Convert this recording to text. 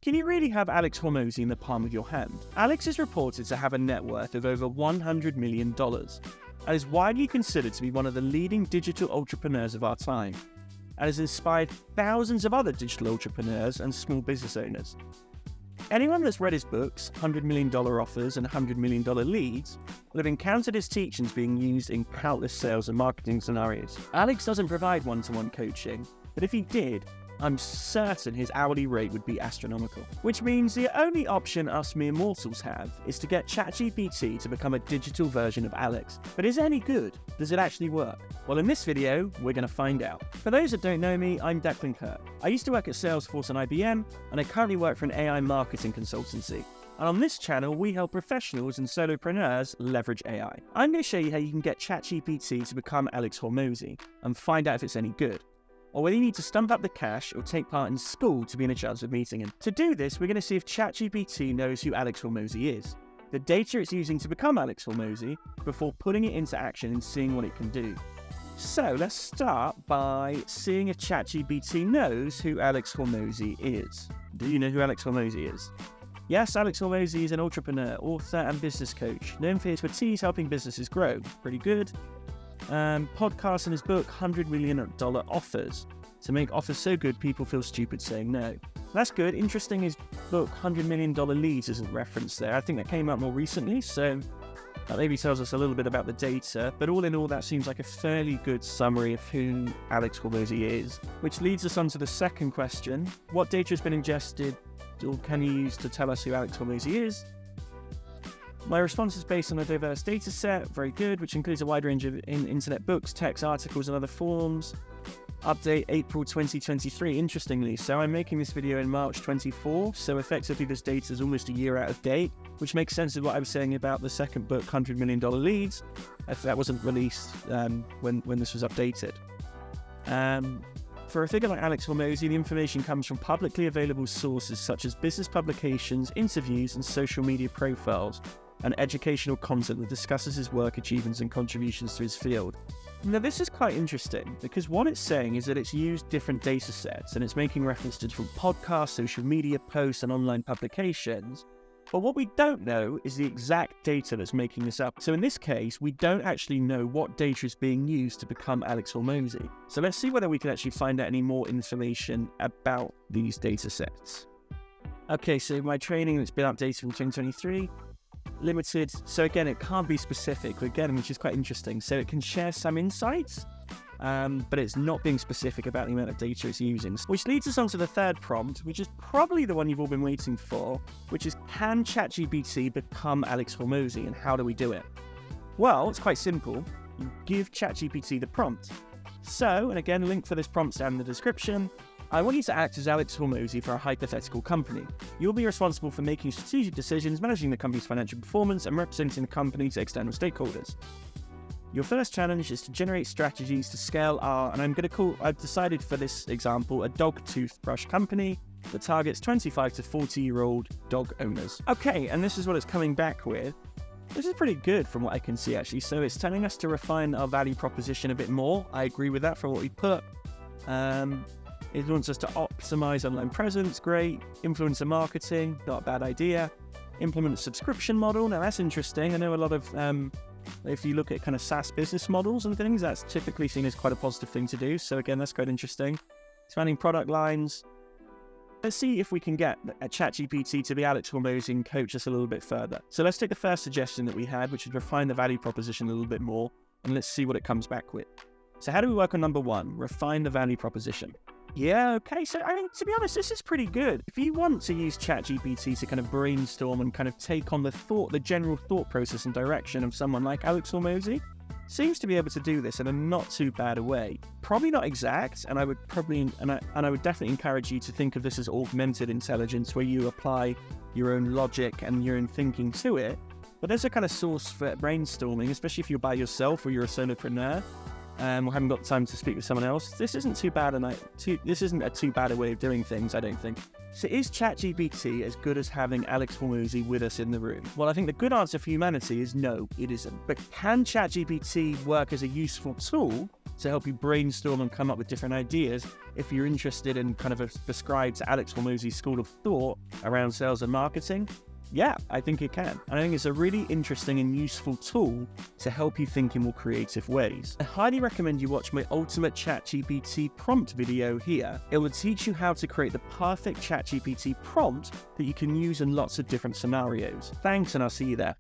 Can you really have Alex Hormozi in the palm of your hand? Alex is reported to have a net worth of over $100 million and is widely considered to be one of the leading digital entrepreneurs of our time, and has inspired thousands of other digital entrepreneurs and small business owners. Anyone that's read his books, $100 Million Offers and $100 Million Leads, will have encountered his teachings being used in countless sales and marketing scenarios. Alex doesn't provide one-to-one coaching, but if he did, I'm certain his hourly rate would be astronomical. Which means the only option us mere mortals have is to get ChatGPT to become a digital version of Alex. But is it any good? Does it actually work? Well, in this video, we're going to find out. For those that don't know me, I'm Declan Kirk. I used to work at Salesforce and IBM, and I currently work for an AI marketing consultancy. And on this channel, we help professionals and solopreneurs leverage AI. I'm going to show you how you can get ChatGPT to become Alex Hormozi and find out if it's any good, or whether you need to stump up the cash or take part in school to be in a chance of meeting him. To do this, we're going to see if ChatGPT knows who Alex Hormozi is, the data it's using to become Alex Hormozi, before putting it into action and seeing what it can do. So let's start by seeing if ChatGPT knows who Alex Hormozi is. Do you know who Alex Hormozi is? Yes, Alex Hormozi is an entrepreneur, author and business coach, known for his expertise helping businesses grow. Pretty good. Podcast and his book, $100 Million Offers, to make offers so good people feel stupid saying no. That's good. Interesting, his book, $100 Million Leads, isn't referenced there. I think that came out more recently, so that maybe tells us a little bit about the data, but all in all, that seems like a fairly good summary of who Alex Hormozi is. Which leads us on to the second question. What data has been ingested, or can you use to tell us who Alex Hormozi is? My response is based on a diverse data set, very good, which includes a wide range of internet books, text, articles, and other forms. Update April 2023, interestingly. So I'm making this video in March 24, so effectively this data is almost a year out of date, which makes sense with what I was saying about the second book, $100 Million Leads, if that wasn't released when this was updated. For a figure like Alex Hormozi, the information comes from publicly available sources such as business publications, interviews, and social media profiles, and educational content that discusses his work, achievements, and contributions to his field. Now, this is quite interesting because what it's saying is that it's used different data sets and it's making reference to different podcasts, social media posts, and online publications. But what we don't know is the exact data that's making this up. So in this case, we don't actually know what data is being used to become Alex Hormozi. So let's see whether we can actually find out any more information about these data sets. Okay, so my training that's been updated from 2023. Limited, so again, it can't be specific, again, which is quite interesting. So it can share some insights, but it's not being specific about the amount of data it's using. Which leads us on to the third prompt, which is probably the one you've all been waiting for, which is, can ChatGPT become Alex Hormozi, and how do we do it? Well, it's quite simple. You give ChatGPT the prompt. So, and again, link for this prompt down in the description. I want you to act as Alex Hormozi for a hypothetical company. You'll be responsible for making strategic decisions, managing the company's financial performance, and representing the company to external stakeholders. Your first challenge is to generate strategies to scale our, and I've decided for this example, a dog toothbrush company that targets 25 to 40-year-old dog owners. Okay, and this is what it's coming back with. This is pretty good from what I can see, actually. So it's telling us to refine our value proposition a bit more. I agree with that from what we put. It wants us to optimize online presence, great. Influencer marketing, not a bad idea. Implement a subscription model, now that's interesting. I know a lot of, if you look at kind of SaaS business models and things, that's typically seen as quite a positive thing to do. So again, that's quite interesting. Expanding product lines. Let's see if we can get a ChatGPT to be Alex Hormozi and coach us a little bit further. So let's take the first suggestion that we had, which is refine the value proposition a little bit more, and let's see what it comes back with. So how do we work on number one? Refine the value proposition. Yeah, okay, so I mean, to be honest, this is pretty good. If you want to use ChatGPT to kind of brainstorm and kind of take on the general thought process and direction of someone like Alex Hormozi, seems to be able to do this in a not too bad a way. Probably not exact, and I would definitely encourage you to think of this as augmented intelligence, where you apply your own logic and your own thinking to it. But there's a kind of source for brainstorming, especially if you're by yourself or you're a solopreneur. Or haven't got time to speak with someone else. This isn't too bad this isn't a too bad a way of doing things, I don't think. So is ChatGPT as good as having Alex Hormozi with us in the room? Well, I think the good answer for humanity is no, it isn't. But can ChatGPT work as a useful tool? to help you brainstorm and come up with different ideas if you're interested and kind of prescribe to Alex Hormozi's school of thought around sales and marketing. Yeah, I think it can. And I think it's a really interesting and useful tool to help you think in more creative ways. I highly recommend you watch my ultimate ChatGPT prompt video here. It will teach you how to create the perfect ChatGPT prompt that you can use in lots of different scenarios. Thanks, and I'll see you there.